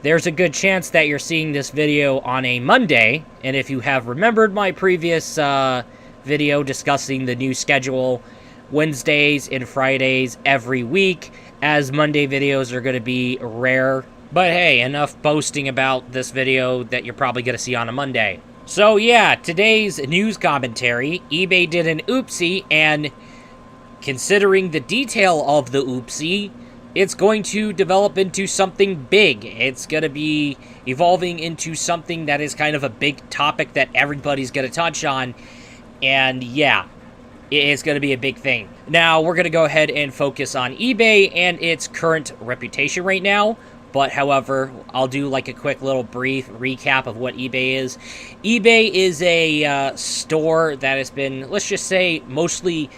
there's a good chance that you're seeing this video on a Monday, and if you have remembered my previous video discussing the new schedule, Wednesdays and Fridays every week, as Monday videos are going to be rare. But hey, enough boasting about this video that you're probably going to see on a Monday. So yeah, today's news commentary, eBay did an oopsie, and considering the detail of the oopsie, it's going to develop into something big. It's going to be evolving into something that is kind of a big topic that everybody's going to touch on. And yeah, it's going to be a big thing. Now, we're going to go ahead and focus on eBay and its current reputation right now. But however, I'll do like a quick little brief recap of what eBay is. eBay is a store that has been, let's just say, mostly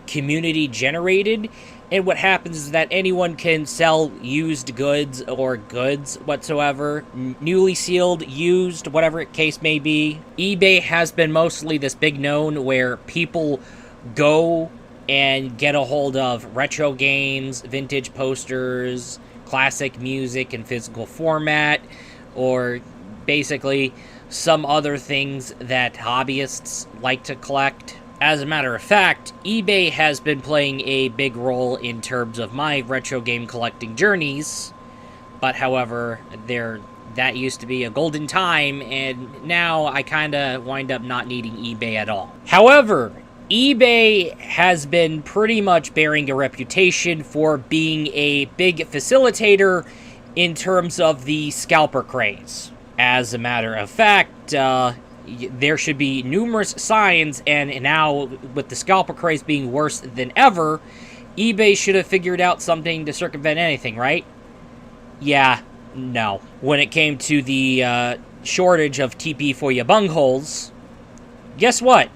community generated. And what happens is that anyone can sell used goods or goods whatsoever, newly sealed, used, whatever case may be. eBay has been mostly this big known where people go and get a hold of retro games, vintage posters, classic music in physical format, or basically some other things that hobbyists like to collect. As a matter of fact, eBay has been playing a big role in terms of my retro game collecting journeys, but however, that used to be a golden time, and now I kind of wind up not needing eBay at all. However, eBay has been pretty much bearing a reputation for being a big facilitator in terms of the scalper craze. As a matter of fact, there should be numerous signs, and now with the scalper craze being worse than ever, eBay should have figured out something to circumvent anything, right? Yeah, no. When it came to the shortage of TP for ya bungholes, guess what?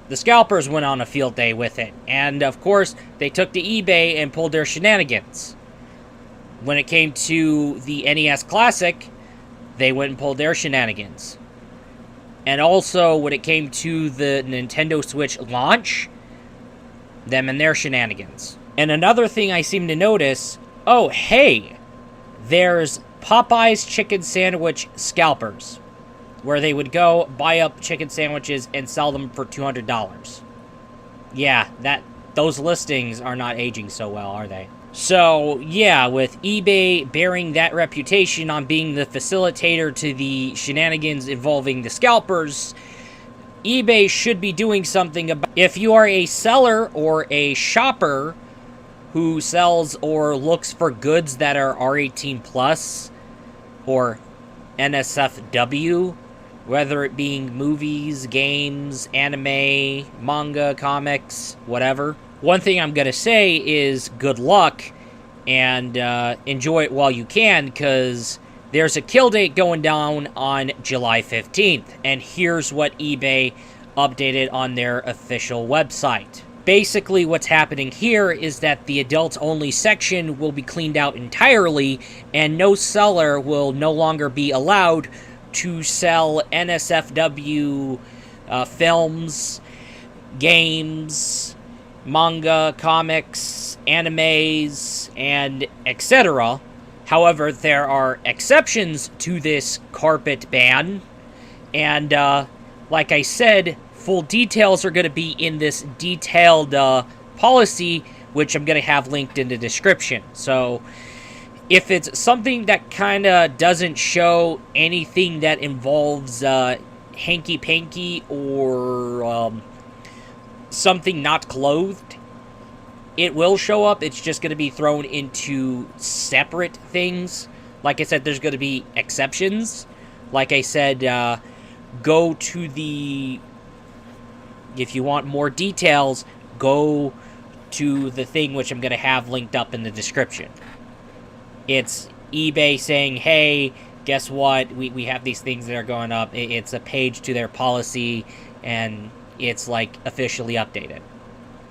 The scalpers went on a field day with it, and of course, they took to eBay and pulled their shenanigans. When it came to the NES Classic, they went and pulled their shenanigans. And also, when it came to the Nintendo Switch launch, them and their shenanigans. And another thing I seem to notice, oh, hey, there's Popeye's Chicken Sandwich Scalpers, where they would go buy up chicken sandwiches and sell them for $200. Yeah, those listings are not aging so well, are they? So, yeah, with eBay bearing that reputation on being the facilitator to the shenanigans involving the scalpers, eBay should be doing something about it. If you are a seller or a shopper who sells or looks for goods that are R18 plus or NSFW, whether it being movies, games, anime, manga, comics, whatever, one thing I'm going to say is good luck and enjoy it while you can, because there's a kill date going down on July 15th. And here's what eBay updated on their official website. Basically, what's happening here is that the adults-only section will be cleaned out entirely, and no seller will no longer be allowed to sell NSFW films, games, manga, comics, animes, and etc. However, there are exceptions to this carpet ban, and like I said, full details are going to be in this detailed policy, which I'm going to have linked in the description. So if it's something that kind of doesn't show anything that involves hanky-panky or something not clothed, it will show up. It's just going to be thrown into separate things. Like I said, there's going to be exceptions. Like I said, go to the... If you want more details, go to the thing which I'm going to have linked up in the description. It's eBay saying, hey, guess what? We have these things that are going up. It's a page to their policy, and it's, like, officially updated.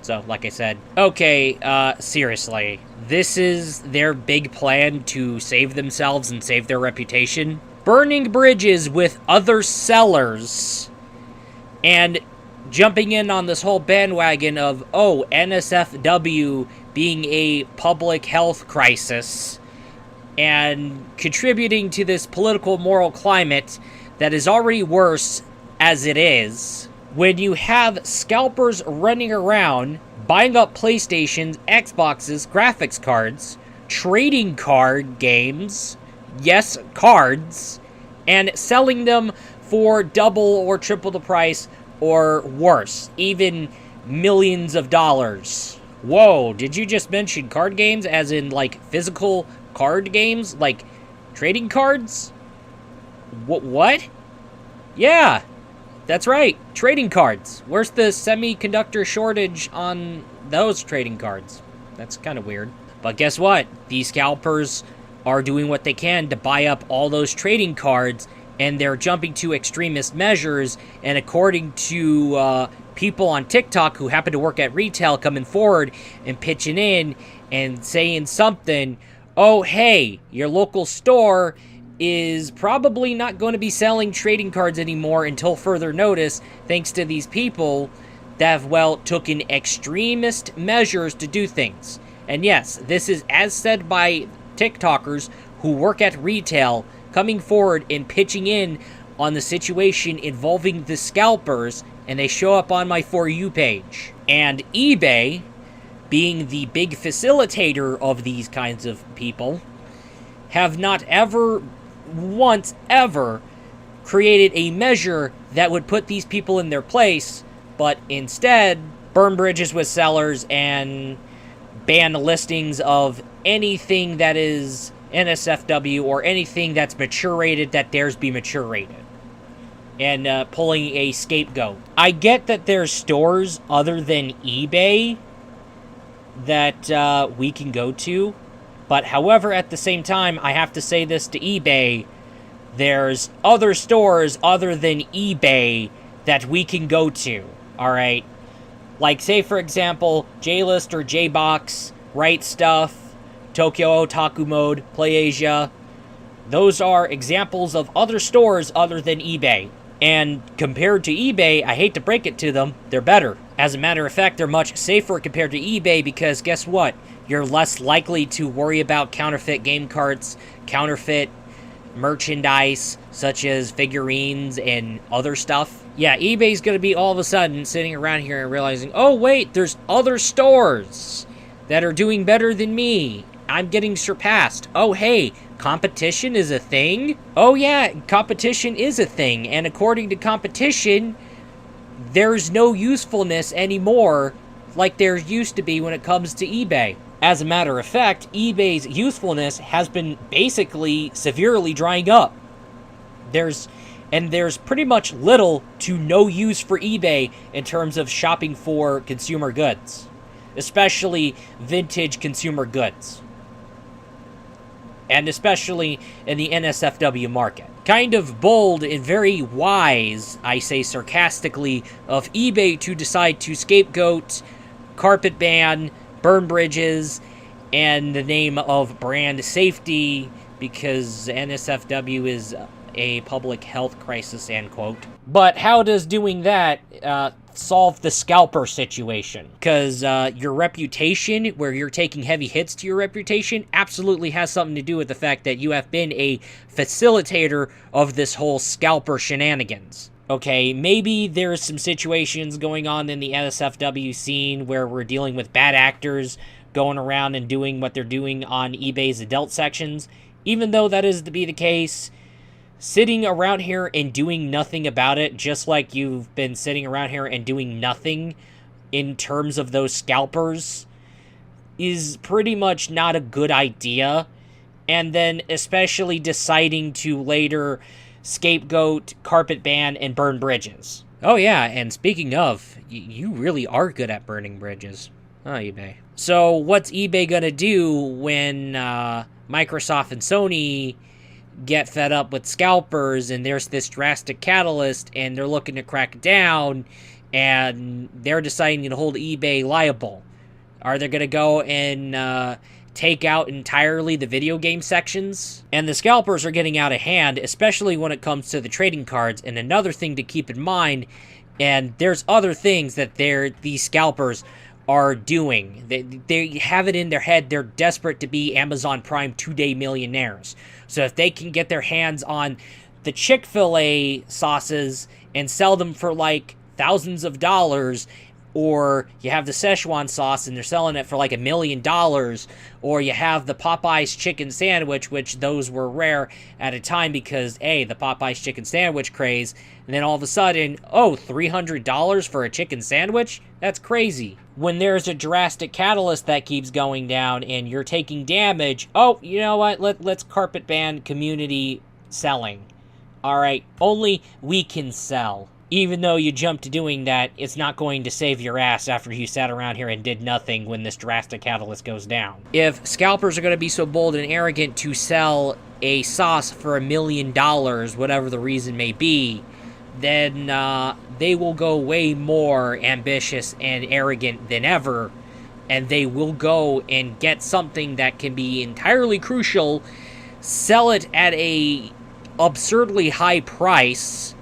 So, like I said, okay, seriously, this is their big plan to save themselves and save their reputation? Burning bridges with other sellers and jumping in on this whole bandwagon of, oh, NSFW being a public health crisis and contributing to this political moral climate that is already worse as it is. When you have scalpers running around, buying up PlayStations, Xboxes, graphics cards, trading card games, yes, cards, and selling them for double or triple the price, or worse, even millions of dollars. Whoa, did you just mention card games as in, like, physical card games? Like, trading cards? What? Yeah, that's right, trading cards. Where's the semiconductor shortage on those trading cards? That's kind of weird. But guess what? These scalpers are doing what they can to buy up all those trading cards, and they're jumping to extremist measures, and according to people on TikTok who happen to work at retail coming forward and pitching in and saying something, oh, hey, your local store is probably not going to be selling trading cards anymore until further notice, thanks to these people that have, well, taken extremist measures to do things. And yes, this is as said by TikTokers who work at retail, coming forward and pitching in on the situation involving the scalpers, and they show up on my For You page. And eBay, being the big facilitator of these kinds of people, have not ever, once ever, created a measure that would put these people in their place, but instead burn bridges with sellers and ban the listings of anything that is NSFW or anything that's mature rated that dares be mature rated, and pulling a scapegoat. I get that there's stores other than eBay that we can go to, but however, at the same time, I have to say this to eBay, there's other stores other than eBay that we can go to, alright? Like, say, for example, JList or JBox, Right Stuff, Tokyo Otaku Mode, PlayAsia. Those are examples of other stores other than eBay. And compared to eBay, I hate to break it to them, they're better. As a matter of fact, they're much safer compared to eBay because guess what? You're less likely to worry about counterfeit game carts, counterfeit merchandise, such as figurines and other stuff. Yeah, eBay's gonna be all of a sudden sitting around here and realizing, oh wait, there's other stores that are doing better than me. I'm getting surpassed. Oh hey, competition is a thing? Oh yeah, competition is a thing, and according to competition, there's no usefulness anymore like there used to be when it comes to eBay. As a matter of fact, eBay's usefulness has been basically severely drying up. There's pretty much little to no use for eBay in terms of shopping for consumer goods, especially vintage consumer goods, and especially in the NSFW market. Kind of bold and very wise, I say sarcastically, of eBay to decide to scapegoat, carpet ban, burn bridges, and the name of brand safety, because NSFW is a public health crisis, end quote. But how does doing that solve the scalper situation? Because your reputation, where you're taking heavy hits to your reputation, absolutely has something to do with the fact that you have been a facilitator of this whole scalper shenanigans. Okay, maybe there's some situations going on in the NSFW scene where we're dealing with bad actors going around and doing what they're doing on eBay's adult sections. Even though that is to be the case, sitting around here and doing nothing about it, just like you've been sitting around here and doing nothing in terms of those scalpers, is pretty much not a good idea. And then especially deciding to later scapegoat, carpet ban, and burn bridges. Oh yeah, and speaking of, you really are good at burning bridges. Oh, eBay. So what's eBay gonna do when Microsoft and Sony get fed up with scalpers and there's this drastic catalyst and they're looking to crack down and they're deciding to hold eBay liable? Are they gonna go and take out entirely the video game sections? And the scalpers are getting out of hand, especially when it comes to the trading cards. And another thing to keep in mind, and there's other things that these scalpers are doing. They have it in their head. They're desperate to be Amazon Prime 2-day millionaires. So if they can get their hands on the Chick-fil-A sauces and sell them for like thousands of dollars, or you have the Szechuan sauce and they're selling it for like $1 million, or you have the Popeyes chicken sandwich, which those were rare at a time because, the Popeyes chicken sandwich craze, and then all of a sudden, $300 for a chicken sandwich? That's crazy. When there's a drastic catalyst that keeps going down and you're taking damage, you know what, let's carpet ban community selling. Alright, only we can sell. Even though you jump to doing that, it's not going to save your ass after you sat around here and did nothing when this drastic catalyst goes down. If scalpers are going to be so bold and arrogant to sell a sauce for $1 million, whatever the reason may be, then they will go way more ambitious and arrogant than ever, and they will go and get something that can be entirely crucial, sell it at a absurdly high price,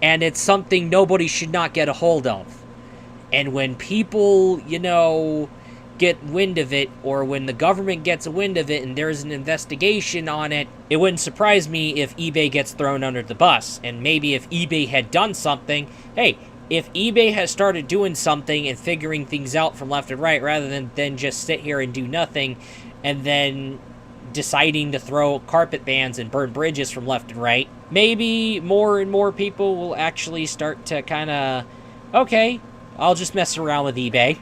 and it's something nobody should not get a hold of. And when people, get wind of it, or when the government gets a wind of it and there's an investigation on it, it wouldn't surprise me if eBay gets thrown under the bus. And maybe if eBay had done something, if eBay has started doing something and figuring things out from left and right, rather than just sit here and do nothing, and then deciding to throw carpet bans and burn bridges from left and right, maybe more and more people will actually start to kind of, I'll just mess around with eBay.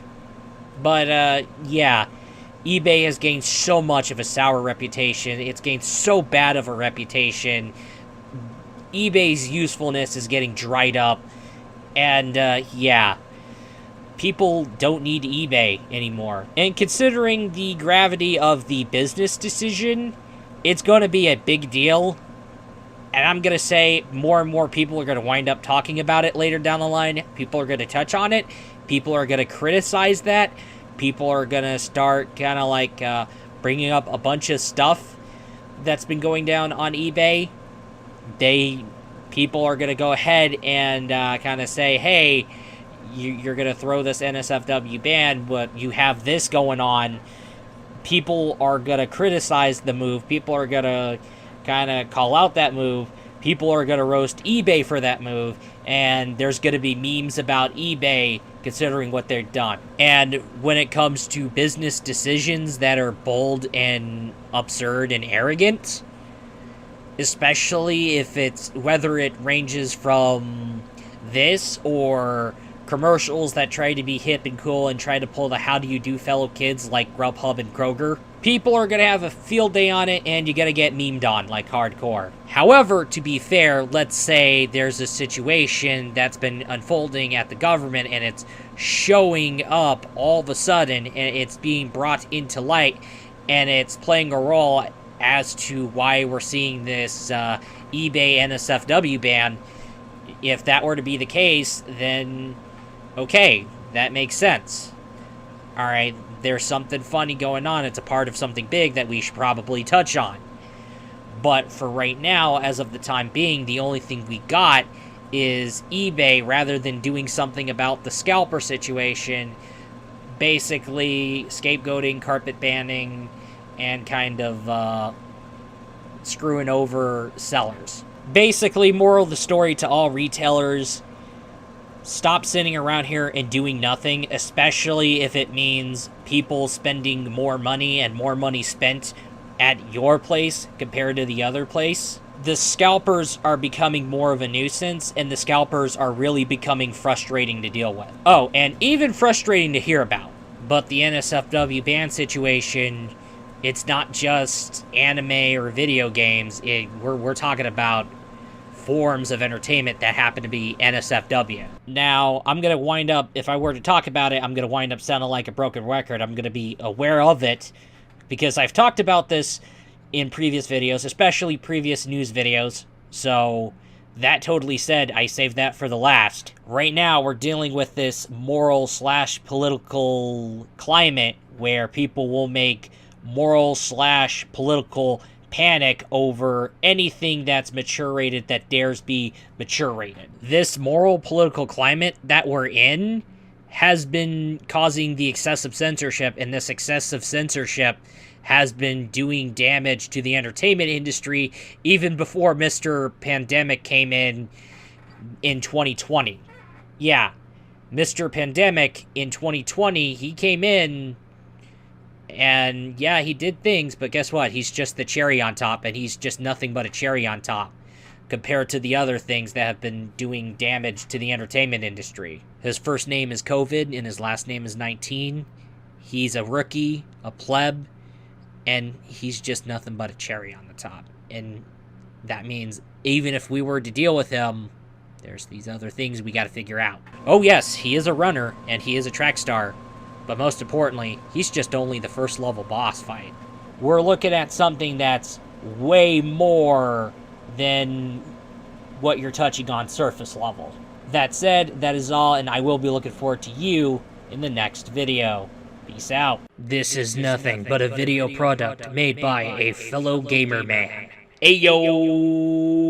But, eBay has gained so much of a sour reputation. It's gained so bad of a reputation. eBay's usefulness is getting dried up. And, people don't need eBay anymore. And considering the gravity of the business decision, it's going to be a big deal. And I'm going to say more and more people are going to wind up talking about it later down the line. People are going to touch on it. People are going to criticize that. People are going to start kind of like bringing up a bunch of stuff that's been going down on eBay. People are going to go ahead and kind of say, hey, you're going to throw this NSFW ban, but you have this going on. People are going to criticize the move. People are going to kind of call out that move. People are going to roast eBay for that move. And there's going to be memes about eBay considering what they've done. And when it comes to business decisions that are bold and absurd and arrogant, especially if whether it ranges from this or commercials that try to be hip and cool and try to pull the how do you do fellow kids like Grubhub and Kroger, people are going to have a field day on it and you got to get memed on like hardcore. However, to be fair, let's say there's a situation that's been unfolding at the government and it's showing up all of a sudden and it's being brought into light and it's playing a role as to why we're seeing this eBay NSFW ban. If that were to be the case, then okay, that makes sense. Alright, there's something funny going on. It's a part of something big that we should probably touch on. But for right now, as of the time being, the only thing we got is eBay, rather than doing something about the scalper situation, basically scapegoating, carpet banning, and kind of screwing over sellers. Basically, moral of the story to all retailers: stop sitting around here and doing nothing, especially if it means people spending more money and more money spent at your place compared to the other place. The scalpers are becoming more of a nuisance, and the scalpers are really becoming frustrating to deal with. Oh, and even frustrating to hear about. But the NSFW ban situation, it's not just anime or video games. We're talking about forms of entertainment that happen to be NSFW. Now, I'm going to wind up, if I were to talk about it, I'm going to wind up sounding like a broken record. I'm going to be aware of it, because I've talked about this in previous videos, especially previous news videos, so that totally said, I saved that for the last. Right now, we're dealing with this moral/political climate where people will make moral/political panic over anything that's mature rated that dares be mature rated. This moral political climate that we're in has been causing the excessive censorship, and this excessive censorship has been doing damage to the entertainment industry even before Mr. Pandemic came in 2020. Yeah, Mr. Pandemic in 2020, he came in, and yeah, he did things, but guess what? He's just the cherry on top, and he's just nothing but a cherry on top compared to the other things that have been doing damage to the entertainment industry. His first name is COVID, and his last name is 19. He's a rookie, a pleb, and he's just nothing but a cherry on the top. And that means even if we were to deal with him, there's these other things we got to figure out. Oh yes, he is a runner, and he is a track star, but most importantly, he's just only the first level boss fight. We're looking at something that's way more than what you're touching on surface level. That said, that is all, and I will be looking forward to you in the next video. Peace out. This is nothing but a video product made by a fellow gamer man. Ayo!